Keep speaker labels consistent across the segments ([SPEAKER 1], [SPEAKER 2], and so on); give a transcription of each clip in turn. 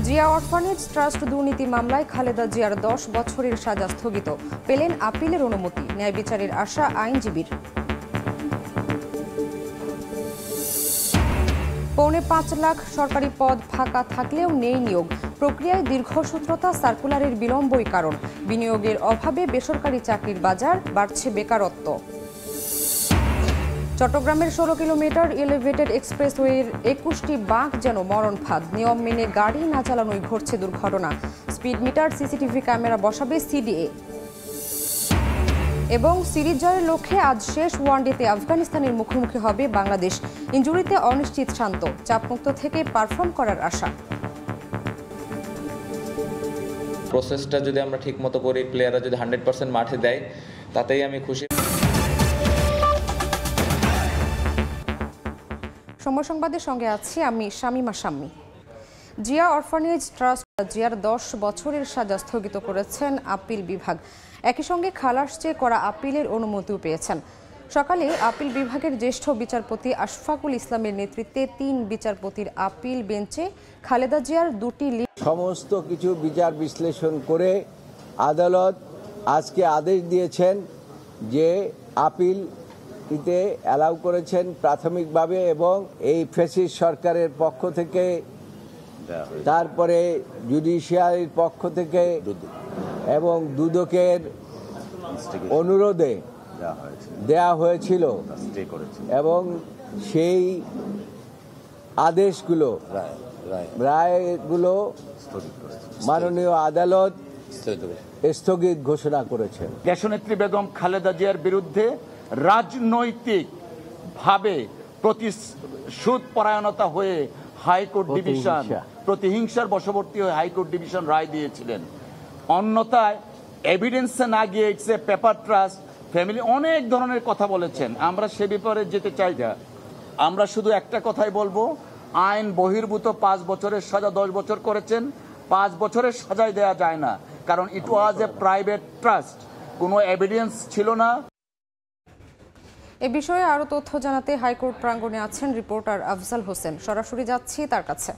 [SPEAKER 1] Zia orphanage trust দুর্নীতি মামলায় খালেদা জিয়ার 10 বছরের সাজা স্থগিত, পেলেন আপিলের অনুমতি, ন্যায় বিচারের আশা আইনজীবীর। পৌনে 5 লাখ সরকারি পদ ফাঁকা থাকলেও নেই নিয়োগ, প্রক্রিয়ায় দীর্ঘসূত্রতা, সার্কুলারের বিলম্বই কারণ। বিনিয়োগের অভাবে বেসরকারি চাকরির বাজার, বাড়ছে বেকারত্ব। চট্টগ্রামের 16 কিলোমিটার এলিভেটেড এক্সপ্রেসওয়ের 21টি বাঁক যেন মরণ ফাঁদ, নিয়ম মেনে গাড়ি না চালানোই ঘটছে দুর্ঘটনা। স্পিড মিটার, সিসিটিভি ক্যামেরা বসাবে সিডিএ। এবং সিরিজ জয়ের লক্ষ্যে আজ শেষ ওয়ানডেতে আফগানিস্তানের মুখোমুখি হবে বাংলাদেশ। ইনজুরিতে অনিশ্চিত শান্ত, চাপমুক্ত থেকে পারফর্ম করার আশা।
[SPEAKER 2] প্রসেসটা যদি আমরা ঠিক মতো করি, প্লেয়াররা যদি 100% মাঠে দেয়, তাতেই আমি খুশি।
[SPEAKER 1] সময় সংবাদের সঙ্গে আছি আমি শামিমা শাম্মী। জিয়া অরফানেজ ট্রাস্ট জিয়ার 10 বছরের সাজা স্থগিত করেছেন আপিল বিভাগ। একই সঙ্গে খালাস চেয়ে করা আপিলের অনুমতিও পেয়েছেন। সকালে আপিল বিভাগের জ্যেষ্ঠ বিচারপতি আশফাকুল ইসলামের নেতৃত্বে 3 বিচারপতির আপিল বেঞ্চে খালেদা জিয়ার 2টি
[SPEAKER 3] সমস্ত কিছু বিচার বিশ্লেষণ করে আদালত আজকে আদেশ দিয়েছেন যে আপিল তে অ্যালাউ করেছেন প্রাথমিকভাবে, এবং এই ফ্যাসিস্ট সরকারের পক্ষ থেকে, তারপরে জুডিশিয়ারির পক্ষ থেকে এবং দুদকের অনুরোধে দেয়া হয়েছিল, এবং সেই আদেশগুলো, রায়গুলো মাননীয় আদালত স্থগিত ঘোষণা করেছেন।
[SPEAKER 4] দেশনেত্রী বেগম খালেদা জিয়ার বিরুদ্ধে রাজনৈতিক ভাবে প্রতিশোধ পরায়ণতা হয়ে হাইকোর্ট ডিভিশন প্রতিহিংসার বশবর্তী হয়ে হাইকোর্ট ডিভিশন রায় দিয়েছিলেন। অন্যথায় এভিডেন্সে না গিয়ে it's a paper trust, family অনেক ধরনের কথা বলেছেন। আমরা সে ব্যাপারে যেতে চাই না। আমরা শুধু একটা কথাই বলবো, আইন বহির্ভূত 5 বছরের সাজা 10 বছর করেছেন। 5 বছরের সাজাই দেওয়া যায় না, কারণ ইট ওয়াজ এ প্রাইভেট ট্রাস্ট, কোনো এভিডেন্স ছিল না।
[SPEAKER 1] এ বিষয়ে আরো তথ্য জানাতে হাইকোর্ট প্রাঙ্গণে আছেন রিপোর্টার আফজাল হোসেন। সরাসরি যাচ্ছি তার কাছে।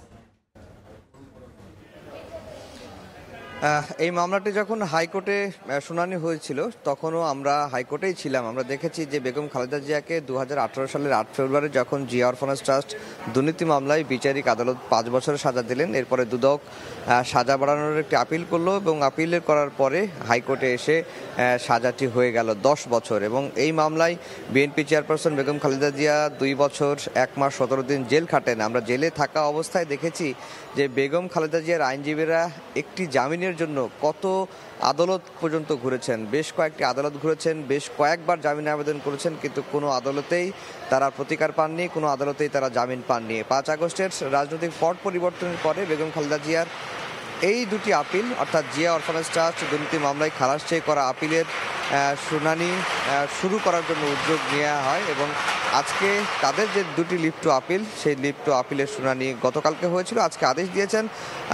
[SPEAKER 5] এই মামলাটি যখন হাইকোর্টে শুনানি হয়েছিল তখনও আমরা হাইকোর্টেই ছিলাম। আমরা দেখেছি যে বেগম খালেদা জিয়াকে 2018 সালের 8 ফেব্রুয়ারি যখন জিয়া অরফানেজ ট্রাস্ট দুর্নীতি মামলায় বিচারিক আদালত 5 বছরের সাজা দিলেন, এরপরে দুদক সাজা বাড়ানোর একটি আপিল করলো, এবং আপিলের করার পরে হাইকোর্টে এসে সাজাটি হয়ে গেল 10 বছর। এবং এই মামলায় বিএনপি চেয়ারপারসন বেগম খালেদা জিয়া 2 বছর 1 মাস 17 দিন জেল খাটেন। আমরা জেলে থাকা অবস্থায় দেখেছি যে বেগম খালেদা জিয়ার আইনজীবীরা একটি জামিনের জন্য কত আদালত পর্যন্ত ঘুরেছেন, বেশ কয়েকটি আদালত ঘুরেছেন, বেশ কয়েকবার জামিন আবেদন করেছেন, কিন্তু কোনো আদালতেই তারা প্রতিকার পাননি, কোনো আদালতেই তারা জামিন পাননি। 5 আগস্টের রাজনৈতিক পট পরিবর্তনের পরে বেগম খালেদা জিয়ার এই 2টি আপিল, অর্থাৎ জিয়া অরফানেজ ট্রাস্ট দুর্নীতি মামলায় খালাস চেয়ে করা আপিলের শুনানি শুরু করার জন্য উদ্যোগ নেওয়া হয়, এবং আজকে তাদের যে 2টি লিভ টু আপিল, সেই লিভ টু আপিলের শুনানি গতকালকে হয়েছিল। আজকে আদেশ দিয়েছেন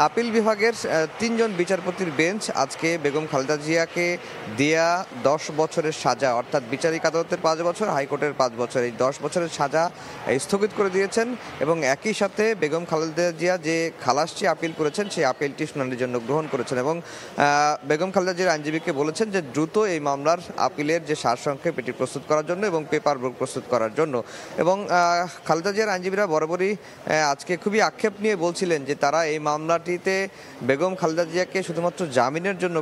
[SPEAKER 5] আপিল বিভাগের 3 জন বিচারপতির বেঞ্চ। আজকে বেগম খালেদা জিয়াকে দেয়া 10 বছরের সাজা, অর্থাৎ বিচারিক আদালতের 5 বছর, হাইকোর্টের 5 বছর, এই 10 বছরের সাজা স্থগিত করে দিয়েছেন, এবং একই সাথে বেগম খালেদা জিয়া যে খালাস চেয়ে আপিল করেছেন সেই আপিলটি শুনানির জন্য গ্রহণ করেছেন, এবং বেগম খালেদা জিয়ার আইনজীবীকে বলেছেন যে দ্রুত এই মামলার আপিলের যে সারসংক্ষেপ এটি প্রস্তুত করার জন্য এবং পেপার বুক প্রস্তুত করার জন্য। এবং খালেদা জিয়ার আইনজীবীরা বরাবরই আজকে খুবই আক্ষেপ নিয়ে বলছিলেন যে তারা এই মামলাটিতে বেগম খালেদা জিয়াকে শুধুমাত্র জামিনের জন্য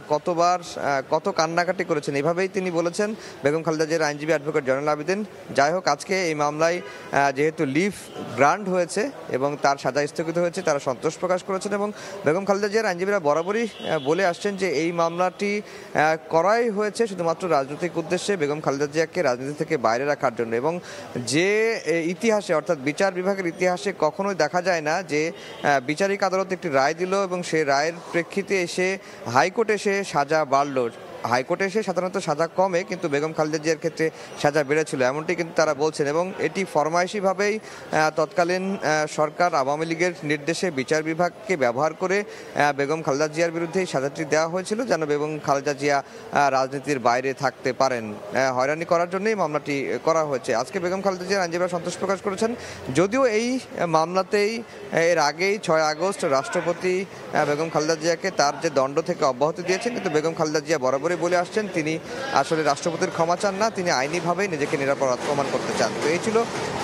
[SPEAKER 5] কত কান্নাকাটি করেছেন, এভাবেই তিনি বলেছেন বেগম খালেদা জিয়ার আইনজীবী অ্যাডভোকেট জয়নুল আবেদিন। যাই হোক, আজকে এই মামলায় যেহেতু লিভ গ্রান্ট হয়েছে এবং তার সাজা স্থগিত হয়েছে, তারা সন্তোষ প্রকাশ করেছেন, এবং বেগম খালেদা জিয়ার আইনজীবীরা বরাবরই বলে আসছেন যে এই মামলাটি করাই হয়েছে শুধুমাত্র রাজনৈতিক উদ্দেশ্যে, বেগম খালেদা জিয়াকে রাজনীতি থেকে বাইরে রাখার জন্য। এবং যে ইতিহাসে, অর্থাৎ বিচার বিভাগের ইতিহাসে কখনোই দেখা যায় না যে বিচারিক আদালত একটি রায় দিল এবং সেই রায়ের প্রেক্ষিতে এসে হাইকোর্টে এসে সাজা বাড়ল। হাইকোর্টে এসে সাধারণত সাজা কমে, কিন্তু বেগম খালেদা জিয়ার ক্ষেত্রে সাজা বেড়েছিল, এমনটি কিন্তু তারা বলছেন। এবং এটি ফরমাইশিভাবেই তৎকালীন সরকার আওয়ামী লীগের নির্দেশে বিচার বিভাগকে ব্যবহার করে বেগম খালেদা জিয়ার বিরুদ্ধে সাজাটি দেওয়া হয়েছিল, যেন বেগম খালেদা জিয়া রাজনীতির বাইরে থাকতে পারেন। হয়রানি করার জন্যই মামলাটি করা হয়েছে। আজকে বেগম খালেদা জিয়ার আইনজীবীরা সন্তোষ প্রকাশ করেছেন, যদিও এই মামলাতেই এর আগেই ৬ আগস্ট রাষ্ট্রপতি বেগম খালেদা জিয়াকে তার যে দণ্ড থেকে অব্যাহতি দিয়েছেন, কিন্তু বেগম খালেদা জিয়া বরাবরই বলে আসছেন তিনি আসলে রাষ্ট্রপতির ক্ষমা চান না, তিনি আইনিভাবেই নিজেকে নিরাপরাধ প্রমাণ করতে চান। তো এই ছিল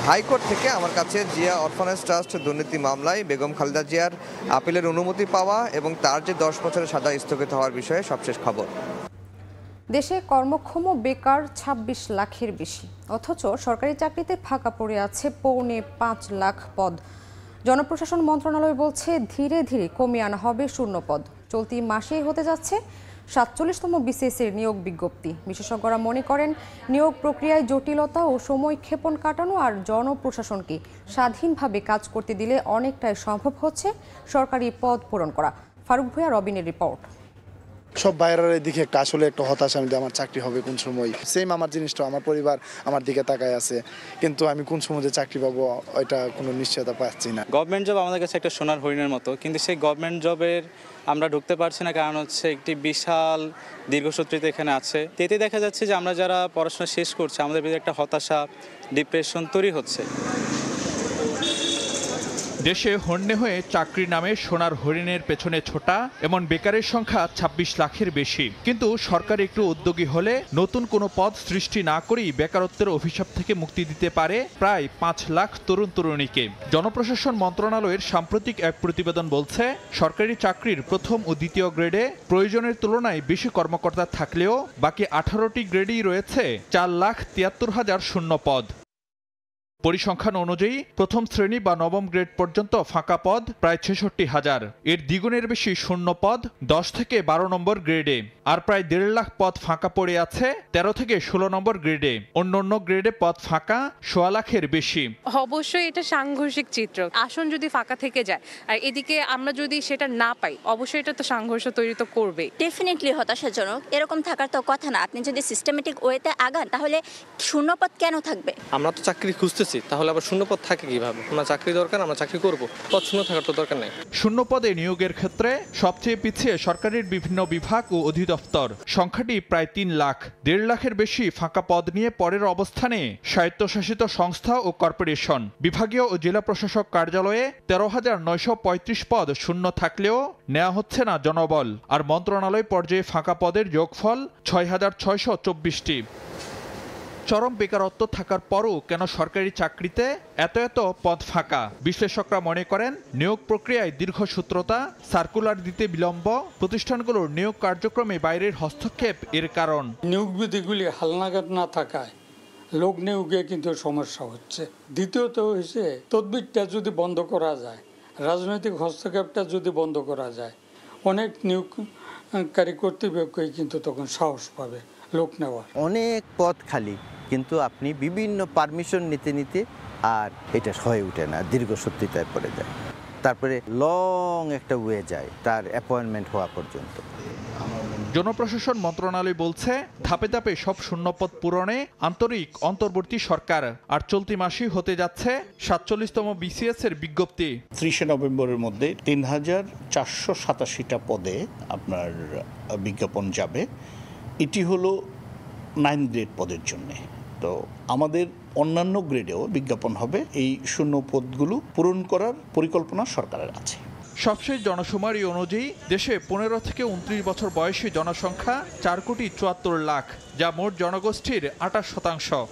[SPEAKER 5] হাইকোর্ট থেকে আমার কাছে জিয়া অরফানেজ ট্রাস্ট দুর্নীতি মামলায় বেগম খালেদা জিয়ার আপিলের অনুমতি পাওয়া এবং তার যে 10 বছরের সাজা স্থগিত হওয়ার বিষয়ে সবশেষ খবর।
[SPEAKER 1] দেশে কর্মক্ষম বেকার ২৬ লাখের বেশি, অথচ সরকারি চাকরিতে ফাঁকা পড়ে আছে ৫.৫ লাখ পদ। জনপ্রশাসন মন্ত্রণালয় বলছে ধীরে ধীরে কমিয়ে আনা হবে শূন্য পদ। চলতি মাসেই হতে যাচ্ছে ৪৭তম বিসিএসের নিয়োগ বিজ্ঞপ্তি। বিশেষজ্ঞরা মনে করেন নিয়োগ প্রক্রিয়ায় জটিলতা ও সময় ক্ষেপণ কাটানো আর জনপ্রশাসনকে স্বাধীনভাবে কাজ করতে দিলে অনেকটাই সম্ভব হচ্ছে সরকারি পদ পূরণ করা। ফারুক ভূঁইয়া, রবিনের রিপোর্ট।
[SPEAKER 6] সব বাইরের দিকে একটা আসলে একটা হতাশা, আমি আমার চাকরি হবে কোন সময়। সেম আমার জিনিসটা, আমার পরিবার আমার দিকে তাকায় আছে, কিন্তু আমি কোন সময় যে চাকরি পাবো ওইটা কোনো নিশ্চয়তা পাচ্ছি না।
[SPEAKER 7] গভর্নমেন্ট জব আমাদের কাছে একটা সোনার হরিণের মতো, কিন্তু সেই গভর্নমেন্ট জবের আমরা ঢুকতে পারছি না, কারণ হচ্ছে একটি বিশাল দীর্ঘসূত্রিতা এখানে আছে। এতে দেখা যাচ্ছে যে আমরা যারা পড়াশোনা শেষ করছি আমাদের ভিতরে একটা হতাশা, ডিপ্রেশন তৈরি হচ্ছে।
[SPEAKER 8] দেশে হন্যে হয়ে চাকরি নামে সোনার হরিণের পেছনে ছোটা এমন বেকারের সংখ্যা ২৬ লাখের বেশি। কিন্তু সরকার একটু উদ্যোগী হলে নতুন কোনো পদ সৃষ্টি না করেই বেকারত্বের অভিশাপ থেকে মুক্তি দিতে পারে প্রায় ৫ লাখ তরুণ তরুণীকে। জনপ্রশাসন মন্ত্রণালয়ের সাম্প্রতিক এক প্রতিবেদন বলছে, সরকারি চাকরির প্রথম ও দ্বিতীয় গ্রেডে প্রয়োজনের তুলনায় বেশি কর্মকর্তা থাকলেও বাকি ১৮টি গ্রেডেই রয়েছে ৪,৭৩,০০০ শূন্য পদ। পরিসংখ্যান অনুযায়ী প্রথম শ্রেণী বা নবম গ্রেড পর্যন্ত ফাঁকা পদ প্রায় ৬৬,০০০। এর দ্বিগুণের বেশি শূন্য পদ ১০ থেকে ১২ নম্বর গ্রেডে, আর প্রায় ১.৫ লাখ পদ ফাঁকা পড়ে আছে ১৩ থেকে ১৬ নম্বর গ্রেডে। অন্যান্য গ্রেডে পদ ফাঁকা ১.৫ লাখের বেশি।
[SPEAKER 9] অবশ্যই এটা সাংঘর্ষিক চিত্র। আসন যদি ফাঁকা থেকে যায় আর এদিকে আমরা যদি সেটা না পাই, অবশ্যই এটা তো সংঘর্ষ তৈরি তো করবে।
[SPEAKER 10] ডেফিনেটলি হতাশাজনক। এরকম থাকার তো কথা না। আপনি যদি সিস্টেমেটিক ওয়েতে আগান তাহলে শূন্যপদ কেন থাকবে?
[SPEAKER 11] আমরা তো চাকরি খুঁজতেছি, তাহলে আবার শূন্যপদ থাকে কিভাবে? আমরা চাকরি দরকার, আমরা চাকরি করব, পদ শূন্য থাকার তো দরকার নেই।
[SPEAKER 8] শূন্য পদে নিয়োগের ক্ষেত্রে সবচেয়ে পিছিয়ে সরকারের বিভিন্ন বিভাগ ও অধিদপ্তর, সংখ্যাটি প্রায় ৩ লাখ। ১.৫ লাখের বেশি ফাঁকা পদ নিয়ে পরের অবস্থানে স্বায়ত্তশাসিত সংস্থা ও কর্পোরেশন। বিভাগীয় ও জেলা প্রশাসক কার্যালয়ে ১৩,৯৩৫ পদ শূন্য থাকলেও নেওয়া হচ্ছে না জনবল। আর মন্ত্রণালয় পর্যায়ে ফাঁকা পদের যোগফল ৬,৬২৪টি। চরম বেকারত্ব থাকার পরও কেন সরকারি চাকরিতে এত পদ ফাঁকা? বিশ্লেষকরা মনে করেন নিয়োগ প্রক্রিয়ায় দীর্ঘসূত্রতা, সার্কুলার দিতে বিলম্ব, প্রতিষ্ঠানগুলোর নিয়োগ কার্যক্রমে বাইরের হস্তক্ষেপ এর কারণ।
[SPEAKER 12] নিয়োগ বিধিগুলি হালনাগাদ না থাকায় লোক নিয়োগে কিন্তু সমস্যা হচ্ছে। দ্বিতীয়ত হয়েছে তদবিরটা যদি বন্ধ করা যায়, রাজনৈতিক হস্তক্ষেপটা যদি বন্ধ করা যায়, অনেক নিয়োগকারী কর্তৃপক্ষই কিন্তু তখন সাহস পাবে লোক নেওয়ার।
[SPEAKER 13] অনেক পদ খালি, কিন্তু আপনি বিভিন্ন পারমিশন নিতে নিতে আর এটা হয়ে ওঠে না, দীর্ঘসূত্রিতায় পড়ে যায়। তারপরে লং একটা ওয়ে যায় তার অ্যাপয়েন্টমেন্ট হওয়া পর্যন্ত।
[SPEAKER 8] জনপ্রশাসন মন্ত্রণালয় বলছে ধাপে ধাপে সব শূন্যপদ পূরণে আন্তরিক অন্তর্বর্তী সরকার। আর চলতি মাসেই হতে যাচ্ছে ৪৭তম বিসিএস এর বিজ্ঞপ্তি।
[SPEAKER 14] ৩০শে নভেম্বরের মধ্যে ৩,৪৮৭টা পদে আপনার বিজ্ঞাপন যাবে। এটি হলো 9 গ্রেড পদের জন্য। তো আমাদের অন্যান্য গ্রেডেও বিজ্ঞাপন হবে। এই শূন্য পদগুলো পূরণ করার পরিকল্পনা সরকারের আছে।
[SPEAKER 8] সবশেষ জনশুমারি অনুযায়ী দেশে ১৫ থেকে ২৯ বছর বয়সী জনসংখ্যা ৪,৭৪,০০,০০০, যা মোট জনগোষ্ঠীর ২৮%।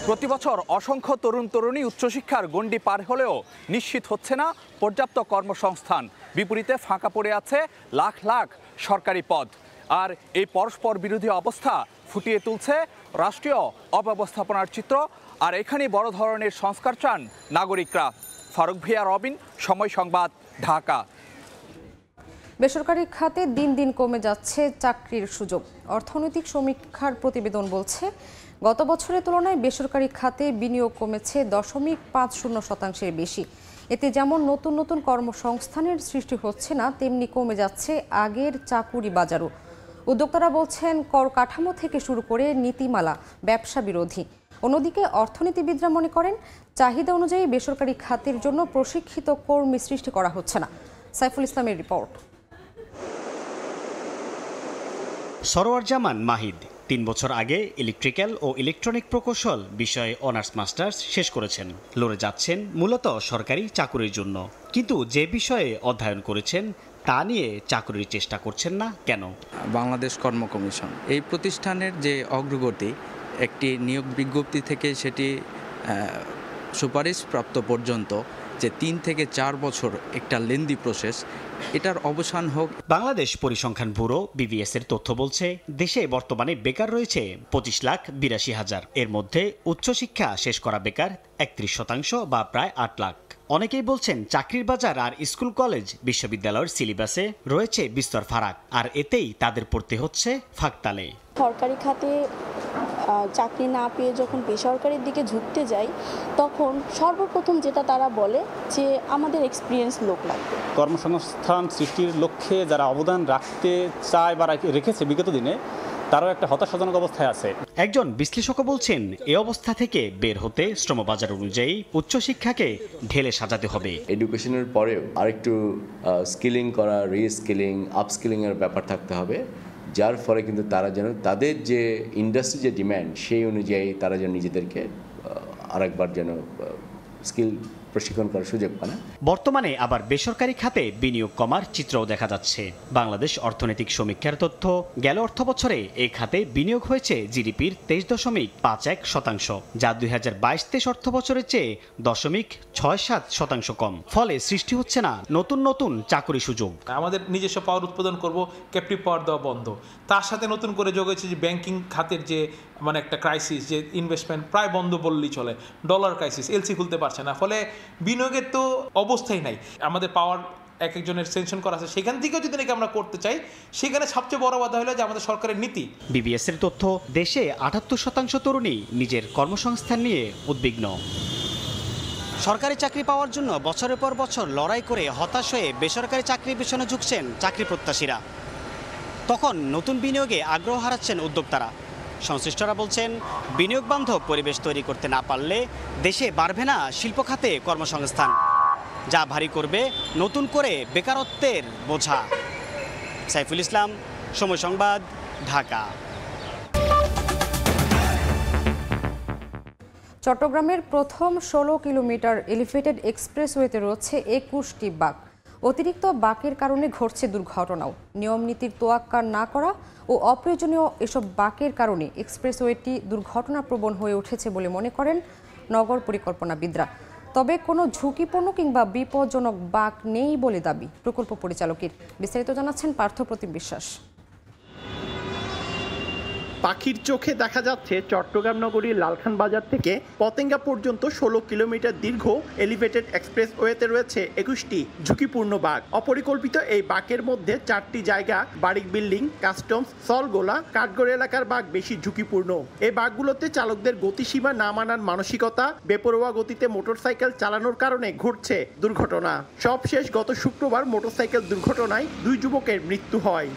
[SPEAKER 15] প্রতি বছর অসংখ্য তরুণ তরুণী উচ্চশিক্ষার গণ্ডি পার হলেও নিশ্চিত হচ্ছে না পর্যাপ্ত কর্মসংস্থান। বিপরীতে ফাঁকা পড়ে আছে লাখ লাখ সরকারি পদ। আর এই পরস্পর বিরোধী অবস্থা ফুটিয়ে তুলছে রাষ্ট্রীয় অব্যবস্থাপনার চিত্র। আর এখানেই বড় ধরনের সংস্কার চান নাগরিকরা। ফারুক ভূঁইয়া, রবিন, সময় সংবাদ, ঢাকা।
[SPEAKER 1] বেসরকারি খাতে দিন দিন কমে যাচ্ছে চাকরির সুযোগ। অর্থনৈতিক সমীক্ষার প্রতিবেদন বলছে গত বছরের তুলনায় বেসরকারি খাতে বিনিয়োগ কমেছে 0.50% বেশি। এতে যেমন নতুন নতুন কর্মসংস্থানের সৃষ্টি হচ্ছে না, তেমনি কমে যাচ্ছে আগের চাকুরি বাজারও। উদ্যোক্তারা বলছেন কর কাঠামো থেকে শুরু করে নীতিমালা ব্যবসা বিরোধী। অন্যদিকে অর্থনীতিবিদরা মনে করেন চাহিদা অনুযায়ী বেসরকারি খাতের জন্য প্রশিক্ষিত কর্মী সৃষ্টি করা হচ্ছে না। সাইফুল ইসলামের রিপোর্ট।
[SPEAKER 16] সরোয়ার জামান মাহিদ ৩ বছর আগে ইলেকট্রিক্যাল ও ইলেকট্রনিক প্রকৌশল বিষয়ে অনার্স মাস্টার্স শেষ করেছেন। লড়ে যাচ্ছেন মূলত সরকারি চাকুরির জন্য, কিন্তু যে বিষয়ে অধ্যয়ন করেছেন তা নিয়ে চাকুরির চেষ্টা করছেন না কেন?
[SPEAKER 17] বাংলাদেশ কর্ম কমিশন এই প্রতিষ্ঠানের যে অগ্রগতি, একটি নিয়োগ বিজ্ঞপ্তি থেকে সেটি সুপারিশপ্রাপ্ত পর্যন্ত যে ৩ থেকে ৪ বছর একটা লেন্দি প্রসেস, এটার অবসান হোক।
[SPEAKER 16] বাংলাদেশ পরিসংখ্যান ব্যুরো BBS এর তথ্য বলছে দেশে বর্তমানে বেকার রয়েছে 25,82,000। এর মধ্যে উচ্চশিক্ষা শেষ করা বেকার 31% বা প্রায় 8 লাখ। অনেকেই বলছেন চাকরির বাজার আর স্কুল কলেজ বিশ্ববিদ্যালয়ের সিলেবাসে রয়েছে বিস্তর ফারাক, আর এতেই তাদের পড়তে হচ্ছে ফাঁকতালে।
[SPEAKER 18] সরকারি খাতে চাকরি না পেয়ে যখন বেসরকারির দিকে ঝুঁকতে যাই, তখন সর্বপ্রথম যেটা তারা বলে যে আমাদের এক্সপিরিয়েন্স লোক লাগবে।
[SPEAKER 19] কর্মসংস্থান সৃষ্টির লক্ষ্যে যারা অবদান রাখতে চায় বা রেখেছে বিগত দিনে, তারাও একটা হতাশাজনক অবস্থায় আছে।
[SPEAKER 16] একজন বিশ্লেষক বলছেন এই অবস্থা থেকে বের হতে শ্রমবাজার অনুযায়ী উচ্চশিক্ষাকে ঢেলে সাজাতে হবে।
[SPEAKER 20] এডুকেশনের পরেও আরেকটু স্কিলিং করা, রিস্কিলিং, আপস্কিলিং এর ব্যাপার থাকতে হবে, যার ফলে কিন্তু তারা যেন তাদের যে ইন্ডাস্ট্রি যে ডিম্যান্ড সেই অনুযায়ী তারা যেন নিজেদেরকে আরেকবার যেন স্কিল প্রশিক্ষণ করার সুযোগ পায় না।
[SPEAKER 16] বর্তমানে আবার বেসরকারি খাতে বিনিয়োগ কমার চিত্রও দেখা যাচ্ছে। বাংলাদেশ অর্থনৈতিক সমীক্ষার তথ্য, গেল অর্থবছরে এই খাতে বিনিয়োগ হয়েছে জিডিপির 23.51%, যা 2022-23 অর্থবছরের চেয়ে 0.67% কম। ফলে সৃষ্টি হচ্ছে না নতুন নতুন চাকরি সুযোগ।
[SPEAKER 21] আমাদের নিজস্ব পাওয়ার উৎপাদন করব, ক্যাপটিভ পাওয়ার দেওয়া বন্ধ। তার সাথে নতুন করে যোগ হয়েছে যে ব্যাংকিং খাতের যে একটা ক্রাইসিস, যে ইনভেস্টমেন্ট প্রায় বন্ধ বললেই চলে, ডলার ক্রাইসিস, এলসি খুলতে পারছে না, ফলে বিনিয়োগের তো অবস্থাই নাই। আমাদের পাওয়ার এক একজনের সেনশন করা আছে, সেখান থেকেও যদি নাকি আমরা করতে চাই, সেখানে সবচেয়ে বড় বাধা হলো যে আমাদের সরকারের নীতি।
[SPEAKER 16] BBS এর তথ্য, দেশে 78% তরুণী নিজের কর্মসংস্থান নিয়ে উদ্বিগ্ন। সরকারি চাকরি পাওয়ার জন্য বছরের পর বছর লড়াই করে হতাশ হয়ে বেসরকারি চাকরির পেছনে ঝুঁকছেন চাকরি প্রত্যাশীরা। তখন নতুন বিনিয়োগে আগ্রহ হারাচ্ছেন উদ্যোক্তারা। সংশ্লিষ্টরা বলছেন বিনিয়োগ বান্ধব পরিবেশ তৈরি করতে না পারলে দেশে বাড়বে না শিল্প খাতে কর্মসংস্থান, যা ভারী করবে নতুন করে বেকারত্বের বোঝা। সাইফুল ইসলাম, সময় সংবাদ, ঢাকা।
[SPEAKER 1] চট্টগ্রামের প্রথম 16 কিলোমিটার এলিভেটেড এক্সপ্রেসওয়েতে রয়েছে 21টি বাঁক। অতিরিক্ত বাঁকের কারণে ঘটছে দুর্ঘটনাও। নিয়ম নীতির তোয়াক্কা না করা ও অপ্রয়োজনীয় এসব বাঁকের কারণে এক্সপ্রেসওয়েটি দুর্ঘটনাপ্রবণ হয়ে উঠেছে বলে মনে করেন নগর পরিকল্পনাবিদরা। তবে কোনো ঝুঁকিপূর্ণ কিংবা বিপজ্জনক বাঁক নেই বলে দাবি প্রকল্প পরিচালকের। বিস্তারিত জানাচ্ছেন পার্থপ্রতিম বিশ্বাস।
[SPEAKER 22] পাখির চোখে দেখা যাচ্ছে চট্টগ্রাম নগরীর লালখান বাজার থেকে পতেঙ্গা পর্যন্ত 16 কিলোমিটার দীর্ঘ এলিভেটেড এক্সপ্রেসওয়েতে রয়েছে 21টি ঝুঁকিপূর্ণ বাঁক। অপরিকল্পিত এই বাঁকের মধ্যে 4টি জায়গা বাড়ির বিল্ডিং, কাস্টমস, সলগোলা, কাঠগড় এলাকার বাঁক বেশি ঝুঁকিপূর্ণ। এই বাঁকগুলোতে চালকদের গতিসীমা না মানার মানসিকতা, বেপরোয়া গতিতে মোটরসাইকেল চালানোর কারণে ঘটছে দুর্ঘটনা। সবশেষ গত শুক্রবার মোটরসাইকেল দুর্ঘটনায় 2 যুবকের মৃত্যু হয়।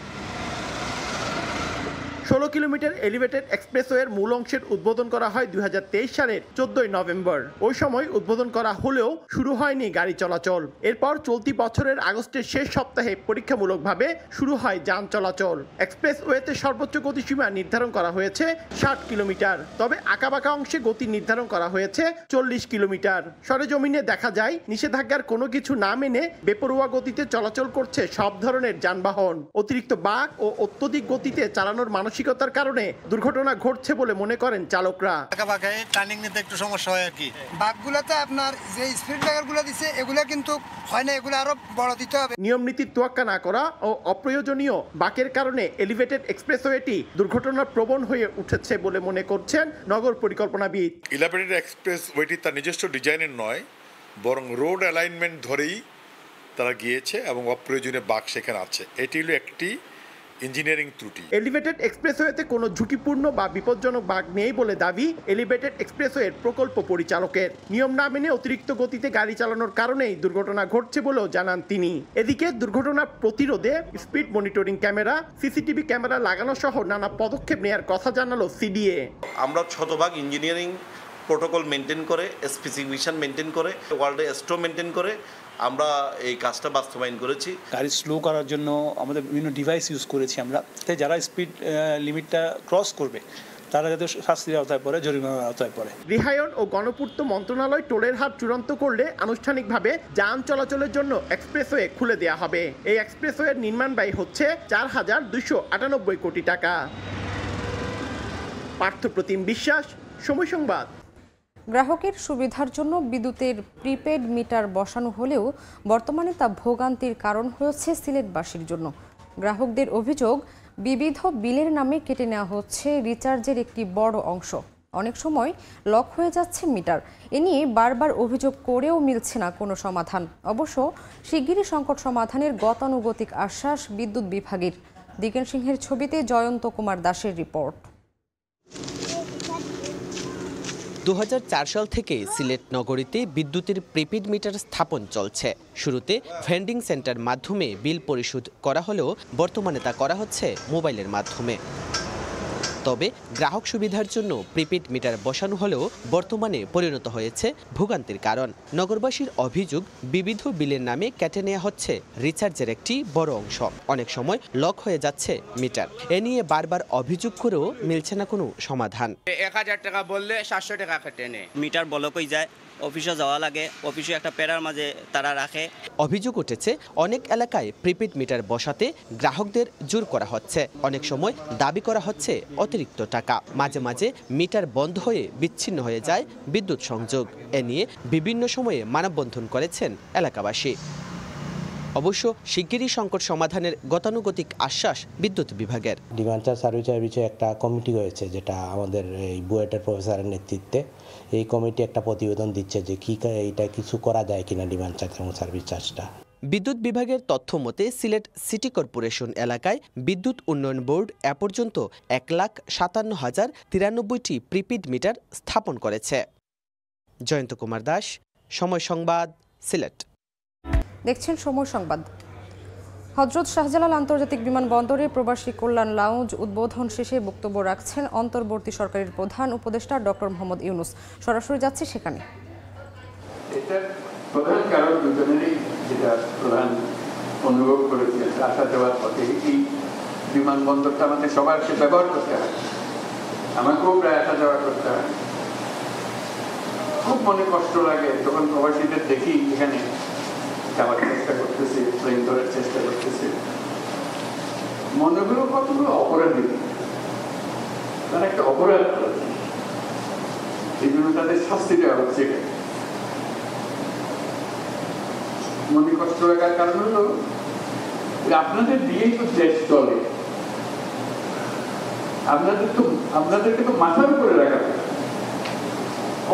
[SPEAKER 22] 16 কিলোমিটার এলিভেটেড এক্সপ্রেসওয়ের মূল অংশের উদ্বোধন করা হয় 2023 সালের 14 নভেম্বর। ওই সময় উদ্বোধন করা হলেও শুরু হয়নি গাড়ি চলাচল। এরপর চলতি বছরের আগস্টের শেষ সপ্তাহে পরীক্ষামূলকভাবে শুরু হয় যান চলাচল। এক্সপ্রেসওয়েতে সর্বোচ্চ গতিসীমা নির্ধারণ করা হয়েছে 60 কিলোমিটার, তবে আঁকাবাঁকা অংশে গতি নির্ধারণ করা হয়েছে 40 কিলোমিটার। সরেজমিনে দেখা যায় নিষেধাজ্ঞার কোনো কিছু না মেনে বেপরোয়া গতিতে চলাচল করছে সব ধরনের যানবাহন। অতিরিক্ত বাঁক ও অত্যধিক গতিতে চালানোর মানসিকতার কারণে দুর্ঘটনা ঘটছে বলে মনে করেন চালকরা।
[SPEAKER 23] টার্নিং নিতে একটু সমস্যা হয় আর কি। বাঁকগুলোতে আপনার যে স্পিড ব্রেকারগুলো দিচ্ছে এগুলো কিন্তু হয় না, এগুলো আরো বড় দিতে হবে। নিয়ম নীতির তোয়াক্কা না করা ও অপ্রয়োজনীয় বাঁকের কারণে এলিভেটেড এক্সপ্রেসওয়েটি দুর্ঘটনার প্রবণ হয়ে উঠেছে বলে মনে করছেন নগর পরিকল্পনাবিদ।
[SPEAKER 24] এলিভেটেড এক্সপ্রেসওয়েটি তার নিজস্ব ডিজাইনের নয়, বরং রোড অ্যালাইনমেন্ট ধরেই তারা গিয়েছে এবং অপ্রয়োজনীয় বাঁক সেখানে আছে। এটি হলো একটি ইঞ্জিনিয়ারিং ত্রুটি।
[SPEAKER 22] এলিভেটেড এক্সপ্রেসওয়েতে কোনো ঝুঁকিপূর্ণ বা বিপজ্জনক বাঁক নেই বলে দাবি এলিভেটেড এক্সপ্রেসওয়ের প্রকল্প পরিচালকের। নিয়ম না মেনে অতিরিক্ত গতিতে গাড়ি চালানোর কারণেই দুর্ঘটনা ঘটছে বলেও জানান তিনি। এদিকে দুর্ঘটনা প্রতিরোধে speed monitoring camera, CCTV camera লাগানো সহ নানা পদক্ষেপ নেওয়ার কথা জানালো সিডিএ।
[SPEAKER 2] আমরা শতভাগ ইঞ্জিনিয়ারিং প্রোটোকল মেনটেন করে, স্পেসিফিকেশন মেনটেন করে, ওয়ার্ল্ডে স্টো মেনটেন করে আমরা এই কাজটা বাস্তবায়ন করেছি।
[SPEAKER 3] গাড়ি স্লো করার জন্য আমাদের বিভিন্ন ডিভাইস ইউজ করেছি আমরা, তাই যারা স্পিড লিমিটটা ক্রস করবে তারা যাতে শাস্তির আওতায় পড়ে, জরিমানার আওতায় পড়ে।
[SPEAKER 22] রিহায়ন ও গণপূর্ত মন্ত্রণালয় টোলের হার চূড়ান্ত করলে আনুষ্ঠানিকভাবে যান চলাচলের জন্য এক্সপ্রেসওয়ে খুলে দেওয়া হবে। এই এক্সপ্রেসওয়ের নির্মাণ ব্যয় হচ্ছে 4,298 কোটি টাকা। পার্থপ্রতিম বিশ্বাস, সময় সংবাদ।
[SPEAKER 1] গ্রাহকের সুবিধার জন্য বিদ্যুতের প্রিপেড মিটার বসানো হলেও বর্তমানে তা ভোগান্তির কারণ হয়েছে সিলেটবাসীর জন্য। গ্রাহকদের অভিযোগ, বিবিধ বিলের নামে কেটে নেওয়া হচ্ছে রিচার্জের একটি বড় অংশ। অনেক সময় লক হয়ে যাচ্ছে মিটার। এ নিয়ে বারবার অভিযোগ করেও মিলছে না কোনো সমাধান। অবশ্য শিগগিরই সংকট সমাধানের গতানুগতিক আশ্বাস বিদ্যুৎ বিভাগের। দিগেন সিংহের ছবিতে জয়ন্ত কুমার দাসের রিপোর্ট।
[SPEAKER 4] 2004 সাল থেকে সিলেট নগরীতে বিদ্যুতের প্রিপেড মিটার স্থাপন চলছে। শুরুতে ভেন্ডিং সেন্টার মাধ্যমে বিল পরিশোধ করা হলেও বর্তমানে তা করা হচ্ছে মোবাইলের মাধ্যমে। তবে গ্রাহক সুবিধার জন্য প্রিপেড মিটার বসানো হলেও বর্তমানে পরিণত হয়েছে ভোগান্তির কারণ। নগরবাসীর অভিযোগ, বিবিধ বিলের নামে কেটে নেওয়া হচ্ছে রিচার্জের একটি বড় অংশ। অনেক সময় লক হয়ে যাচ্ছে মিটার। এ নিয়ে বারবার অভিযোগ করেও মিলছে না কোনো সমাধান।
[SPEAKER 5] 1000 টাকা বললে 700 টাকা কেটে নেয়।
[SPEAKER 25] মিটার ব্লক হয়ে যায়, অফিসে যাওয়া লাগে, অফিসে একটা প্যারার মাঝে তারা রাখে।
[SPEAKER 4] অভিযোগ উঠেছে অনেক এলাকায় প্রিপেড মিটার বসাতে গ্রাহকদের জোর করা হচ্ছে। অনেক সময় দাবি করা হচ্ছে অতিরিক্ত টাকা। মাঝে মাঝে মিটার বন্ধ হয়ে বিচ্ছিন্ন হয়ে যায় বিদ্যুৎ সংযোগ। এ নিয়ে বিভিন্ন সময়ে মানববন্ধন করেছেন এলাকাবাসী। অবশ্য শিগগিরই সংকট সমাধানের গতানুগতিক আশ্বাস বিদ্যুৎ বিভাগের।
[SPEAKER 26] ডিমান্ড চার্জ সার্ভিসের বিষয়ে একটা কমিটি হয়েছে, যেটা আমাদের এই বুয়েটের প্রফেসরের নেতৃত্বে। এই কমিটি একটা প্রতিবেদন দিচ্ছে যে এইটা কিছু করা যায় কিনা ডিমান্ড চার্জ এবং সার্ভিস চার্জটা।
[SPEAKER 4] বিদ্যুৎ বিভাগের তথ্য মতে সিলেট সিটি কর্পোরেশন এলাকায় বিদ্যুৎ উন্নয়ন বোর্ড এ পর্যন্ত 1,57,093টি প্রিপেড মিটার স্থাপন করেছে। জয়ন্ত কুমার দাস, সময় সংবাদ, সিলেট।
[SPEAKER 1] দেখছেন সময় সংবাদ। হযরত শাহজালাল আন্তর্জাতিক বিমানবন্দরে প্রবাসী কল্যাণ লাউঞ্জ উদ্বোধন শেষে বক্তব্য রাখছেন অন্তর্বর্তী সরকারের প্রধান উপদেষ্টা ডক্টর মোহাম্মদ ইউনূস। সরাসরি যাচ্ছে সেখানে।
[SPEAKER 27] এটার প্রধান কারণ দুজনেরই, যেটা প্রধান অনুভব করেছে আসা যাওয়ার পথে, এই বিমানবন্দরটা আমাদের সবার ব্যবহার করতে হয়। আমাকেও প্রায় আসা যাওয়া করতে হয়। খুব মনে কষ্ট লাগে যখন প্রবাসীদের দেখি এখানে যাওয়ার চেষ্টা করতেছে, প্লেন ধরার চেষ্টা করতেছে। মনেগুলো কতগুলো অপরাধী, তারা একটা অপরাধ করেছে, এই জন্য তাদের শাস্তি দেওয়া হচ্ছে। মনে কষ্ট লাগার কারণ হলো আপনাদের দিয়েই তো দেশ চলে, আপনাদেরকে তো মাথার উপরে রাখা,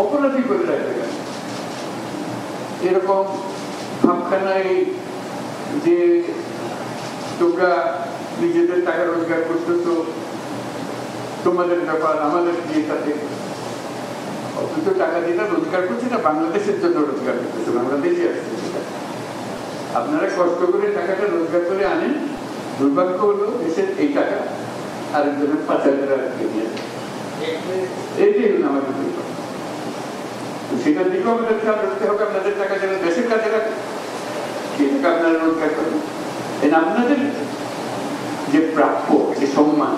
[SPEAKER 27] অপরাধী করে রাখা। এরকম ভাবখানায় যে তোমরা নিজেদের টাকা রোজগার করতেছো, তোমাদের ব্যাপার, আমাদের দিয়ে তাতে অথচ টাকা যেটা রোজগার করছে না বাংলাদেশের জন্য রোজগার করতেছে, বাংলাদেশে আসছে। আপনারা কষ্ট করে টাকাটা রোজগার করে আনেন, দুর্ভাগ্য হলো দেশের এই টাকা আরেকজনের পাচারের আটকে নিয়ে যায়। এইটাই হলো আমাদের দুর্ভাগ্য। সেটার দিকেও আমাদের খেয়াল রাখতে হবে। আপনাদের টাকা যেন দেশের কাজে রাখে, সেই টাকা আপনারা রোজগার করেন। আপনাদের যে প্রাপ্য, যে সম্মান,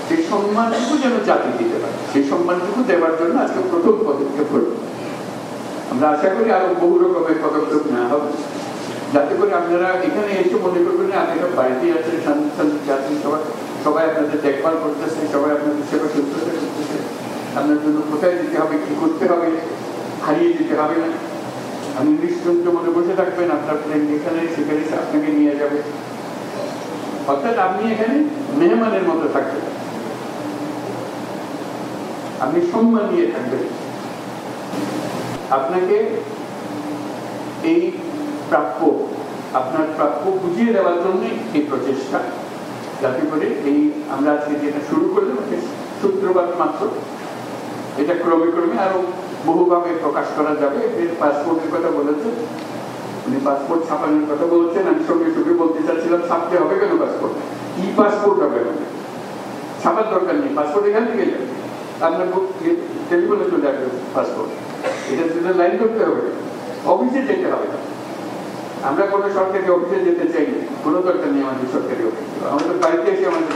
[SPEAKER 27] সেই সম্মানটুকু যেন জাতি দিতে পারে, সেই সম্মানটুকু দেওয়ার জন্য আজকে প্রথম পদক্ষেপ হল। আমরা আশা করি আরো বহু রকমের পদক্ষেপ নেওয়া হবে, যাতে করে আপনারা এখানে এসে মনে করবেন আপনারা বাড়িতে আছেন, শান্তি আছেন, সবাই আপনাদের দেখভাল করতেছে, সবাই আপনাদের সেবা শুশ্রূষা করতেছে। আপনার জন্য কোথায় যেতে হবে, কি করতে হবে, হারিয়ে যেতে হবে না। আপনি নিশ্চিন্ত মনে বসে থাকবেন, আপনার প্লেন যেখানে সেখানে আপনাকে নিয়ে যাবে। অর্থাৎ আপনি এখানে মেহমানের মতো থাকবেন, আপনি সম্মান নিয়ে থাকবেন। আপনাকে এই প্রাপ্য, আপনার প্রাপ্য বুঝিয়ে দেওয়ার জন্য এই প্রচেষ্টা। যাতে করে এই আমরা আজকে যেটা শুরু করলাম সূত্রপাত মাত্র, এটা ক্রমে ক্রমে আরো বহুভাবে প্রকাশ করা যাবে। পাসপোর্টের কথা বলেছেন উনি, পাসপোর্ট ছাপানোর কথা বলছেন। আমি সঙ্গে সঙ্গে বলতে চাচ্ছিলাম ছাপতে হবে কেন পাসপোর্ট, কি পাসপোর্ট হবে, ছাপার দরকার নেই, পাসপোর্ট এখান থেকে যাবে, আপনার টেলিফোনে চলে আসবে পাসপোর্ট, এটার জন্য লাইন করতে হবে, অফিসে যেতে হবে না। আমরা কোনো সরকারি অফিসে যেতে চাই না, কোনো দরকার নেই আমাদের সরকারি অফিস, আমাদের বাড়িতে এসে আমাদের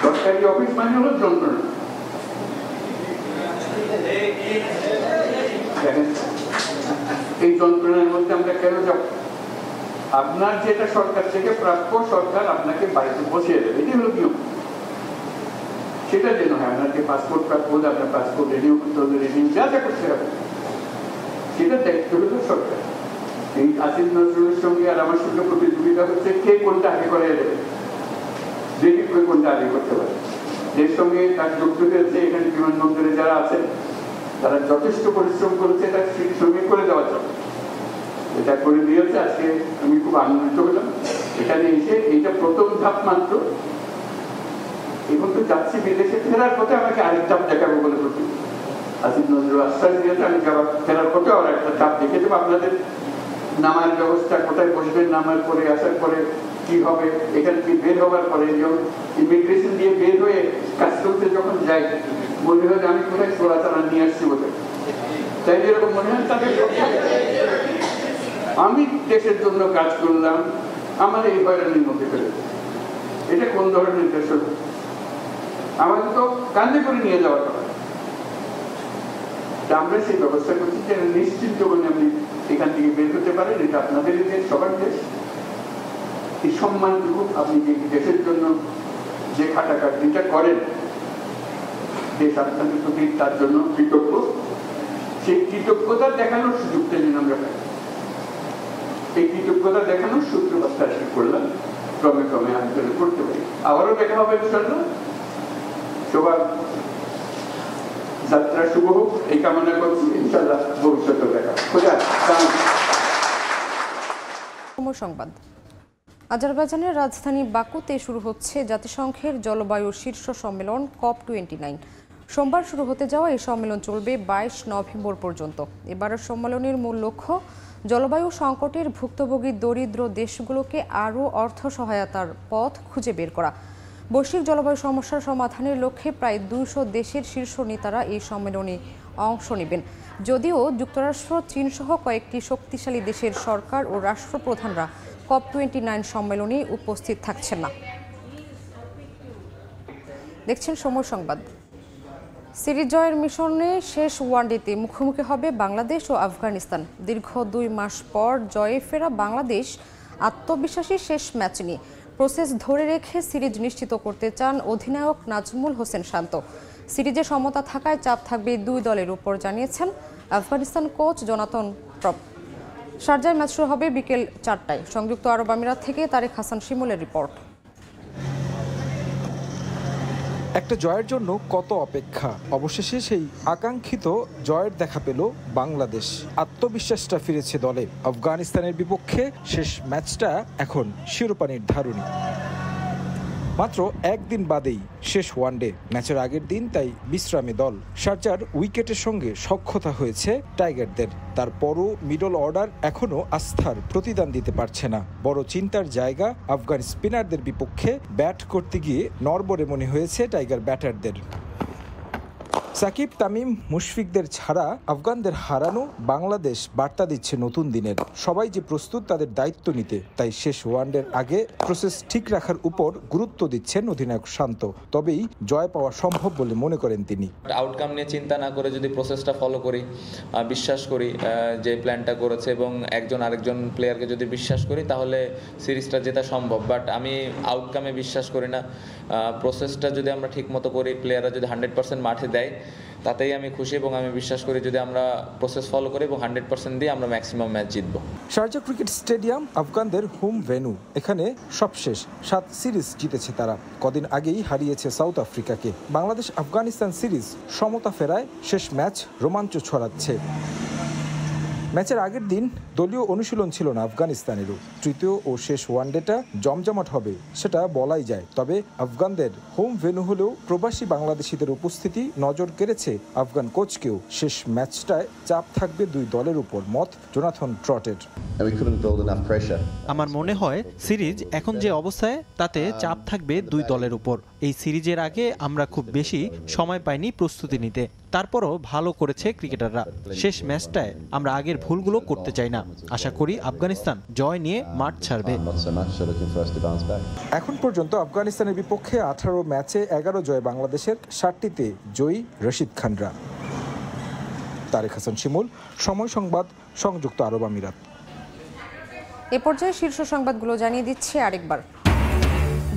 [SPEAKER 27] সরকারি অফিস মানে হলো যন্ত্রণা। এই যন্ত্রণার মধ্যে আমরা কেন যাব? আপনার যেটা সরকার থেকে প্রাপ্য সরকার আপনাকে বাড়িতে বসিয়ে দেবে, এটি হলো নিয়ম। সেটা যেন হয়, আপনার যে পাসপোর্ট প্রাপ্য আপনার পাসপোর্ট রিনিউ করতে হবে, রিনিউ যা যা করতে হবে সেটা দায়িত্ব হলো সরকার। এই আসিফ নজরুলের সঙ্গে আর আমার সঙ্গে প্রতিযোগিতা হচ্ছে কে কোনটা আগে করে দেবে, দেখি কোনটা আগে করতে পারে। এর সঙ্গে তার যুক্ত হয়েছে এখানে বিমানবন্দরে যারা আছেন তারা যথেষ্ট পরিশ্রম করেছে, এটা সঙ্গে করে দেওয়ার জন্য এটা করে দিয়েছে। আজকে আমি খুব আনন্দিত হলাম এখানে এসে। এইটা প্রথম ধাপ মাত্র, এখন তো যাচ্ছি বিদেশে, ফেরার পথে আমাকে আরেক ধাপ দেখাবো বলে বলছি। আসিফ নজরুল আশ্বাস দিয়েছে আমি ফেরার পথে আর একটা ধাপ দেখে দেবো। আপনাদের নামার ব্যবস্থা, কোথায় বসবেন, নামার পরে আসার পরে কি হবে, এখান থেকে বের হওয়ার পরে ইমিগ্রেশন দিয়ে বের হয়ে কাস্টমসে যখন যাই মনে হয় আমি কোথায় চোরাচালান নিয়ে আসছি বলে, তাই এরকম মনে হয় তাদের আমি দেশের জন্য কাজ করলাম, আমার এই হয়রানির মধ্যে ফেলেছে। এটা কোন ধরনের দেশ হল? আমাকে তো কান্দে করে নিয়ে যাওয়ার কথা। আমরা সেই ব্যবস্থা করছি যে নিশ্চিন্ত করে আপনি এখান থেকে বের হতে পারেন, এটা আপনাদের দেশ, সবার দেশ। এই সম্মানটুকু আপনি যে দেশের জন্য যে খাটাখাটনিটা করেন, দেশ আপনাদের প্রতি তার জন্য কৃতজ্ঞ, সেই কৃতজ্ঞতা দেখানোর সুযোগটা যেন আমরা পাই। এই কৃতজ্ঞতা দেখানোর সূত্রপাতটা করলাম, ক্রমে ক্রমে আলোচনা করতে পারি। আবারও দেখা হবে ইনশাআল্লাহ। সবার যাত্রা শুভ হোক এই কামনা করছি, ইনশাআল্লাহ ভবিষ্যতে দেখা হবে।
[SPEAKER 1] সংবাদ। আজারবাইজানের রাজধানী বাকুতে শুরু হচ্ছে জাতিসংঘের জলবায়ু শীর্ষ সম্মেলন COP29। সোমবার শুরু হতে যাওয়া এই সম্মেলন চলবে 22 নভেম্বর পর্যন্ত। এবারের সম্মেলনের মূল লক্ষ্য জলবায়ু সংকটের ভুক্তভোগী দরিদ্র দেশগুলোকে আরও অর্থ সহায়তার পথ খুঁজে বের করা। বৈশ্বিক জলবায়ু সমস্যার সমাধানের লক্ষ্যে প্রায় 200 দেশের শীর্ষ নেতারা এই সম্মেলনে অংশ নেবেন। যদিও যুক্তরাষ্ট্র, চীন সহ কয়েকটি শক্তিশালী দেশের সরকার ও রাষ্ট্রপ্রধানরা COP29 সম্মেলনে উপস্থিত থাকছেন না। দেখছেন সময় সংবাদ। সিরিজ জয়ের মিশনে শেষ ওয়ানডেতে মুখোমুখি হবে বাংলাদেশ ও আফগানিস্তান। দীর্ঘ 2 মাস পর জয়ে ফেরা বাংলাদেশ আত্মবিশ্বাসী শেষ ম্যাচ নিয়ে প্রসেস ধরে রেখে সিরিজ নিশ্চিত করতে চান অধিনায়ক নাজমুল হোসেন শান্ত। সিরিজে সমতা থাকায় চাপ থাকবে 2 দলের উপর জানিয়েছেন আফগানিস্তান কোচ জোনাথন প্রপ। শারজায় ম্যাচ শুরু হবে বিকেল 4টায়। সংযুক্ত আরব আমিরাত থেকে তারেক হাসান শিমুলের রিপোর্ট।
[SPEAKER 6] একটা জয়ের জন্য কত অপেক্ষা, অবশেষে সেই আকাঙ্ক্ষিত জয়ের দেখা পেল বাংলাদেশ। আত্মবিশ্বাসটা ফিরেছে দলে। আফগানিস্তানের বিপক্ষে শেষ ম্যাচটা এখন শিরোপা নির্ধারণী। মাত্র একদিন বাদেই শেষ ওয়ানডে। ম্যাচের আগের দিন তাই বিশ্রামে দল। শারজার উইকেটের সঙ্গে সখ্যতা হয়েছে টাইগারদের। তারপরও মিডল অর্ডার এখনও আস্থার প্রতিদান দিতে পারছে না। বড় চিন্তার জায়গা আফগান স্পিনারদের বিপক্ষে ব্যাট করতে গিয়ে নড়বড়ে মনে হয়েছে টাইগার ব্যাটারদের। সাকিব, তামিম, মুশফিকদের ছাড়া আফগানদের হারানো বাংলাদেশ বার্তা দিচ্ছে নতুন দিনের। সবাই যে প্রস্তুত তাদের দায়িত্ব নিতে। তাই শেষ ওয়ানডের আগে প্রসেস ঠিক রাখার উপর গুরুত্ব দিচ্ছেন অধিনায়ক শান্ত। তবেই জয় পাওয়া সম্ভব বলে মনে করেন তিনি।
[SPEAKER 7] আউটকাম নিয়ে চিন্তা না করে যদি প্রসেসটা ফলো করি, বিশ্বাস করি যে প্ল্যানটা করেছে এবং একজন আরেকজন প্লেয়ারকে যদি বিশ্বাস করি তাহলে সিরিজটা জেতা সম্ভব। বাট আমি আউটকামে বিশ্বাস করি না। প্রসেসটা যদি আমরা ঠিক মতো করি, প্লেয়াররা যদি 100% মাঠে দেয় তাতেই আমি খুশি এবং আমি বিশ্বাস করি যদি আমরা প্রসেস ফলো করি এবং 100% দিয়ে আমরা ম্যাক্সিমাম ম্যাচ জিতব।
[SPEAKER 6] শারজা ক্রিকেট স্টেডিয়াম আফগানদের হোম ভেন্যু। এখানে সবশেষ 7 সিরিজ জিতেছে তারা। কদিন আগেই হারিয়েছে সাউথ আফ্রিকাকে। বাংলাদেশ আফগানিস্তান সিরিজ সমতা ফেরায় শেষ ম্যাচ রোমাঞ্চ ছড়াচ্ছে। ম্যাচের আগের দিন দলীয় অনুশীলন ছিল না আফগানিস্তানেরও। তৃতীয় ও শেষ ওয়ানডেটা জমজমাট হবে সেটা বলাই যায়। তবে আফগানদের হোম ভেন্যু হলেও প্রবাসী বাংলাদেশিদের উপস্থিতি নজর কেড়েছে আফগান কোচকেও। শেষ ম্যাচটায় চাপ থাকবে দুই দলের উপর, মত জোনাথন ট্রটের।
[SPEAKER 8] আমার মনে হয় সিরিজ এখন যে অবস্থায় তাতে চাপ থাকবে দুই দলের উপর। এই সিরিজের আগে আমরা খুব বেশি সময় পাইনি প্রস্তুতি নিতে, তারপরও ভালো করেছে ক্রিকেটাররা। শেষ ম্যাচটায় আমরা আগের ভুলগুলো করতে চাই না। আশা করি আফগানিস্তান জয় নিয়ে মাঠ ছাড়বে।
[SPEAKER 6] এখন পর্যন্ত আফগানিস্তানের বিপক্ষে 18 ম্যাচে 11 জয় বাংলাদেশের, 7টিতে জয়ী রশিদ খানরা। তারেক হাসান শিমুল, সময় সংবাদ, সংযুক্ত আরব আমিরাত।
[SPEAKER 1] এ পর্যায়ে শীর্ষ সংবাদগুলো জানিয়ে দিচ্ছে আরেকবার।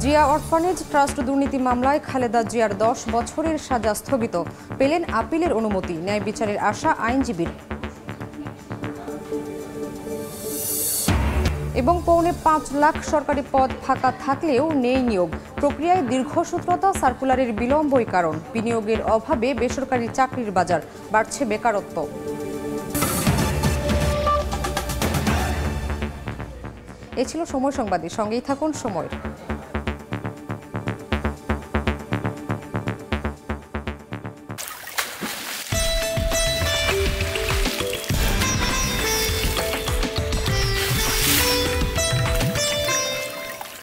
[SPEAKER 1] জিয়া অরফানেজ ট্রাস্ট দুর্নীতি মামলায় খালেদা জিয়ার 10 বছরের সাজা স্থগিত, পেলেন আপিলের অনুমতি, ন্যায় বিচারের আশা আইনজীবীর। এবং ৫.৫ লাখ সরকারি পদ ফাঁকা থাকলেও নেই নিয়োগ, প্রক্রিয়ায় দীর্ঘসূত্রতা, সার্কুলারের বিলম্বই কারণ, বিনিয়োগের অভাবে বেসরকারি চাকরির বাজার, বাড়ছে বেকারত্ব। এ ছিল সময় সংবাদে, সঙ্গেই থাকুন সময়ের।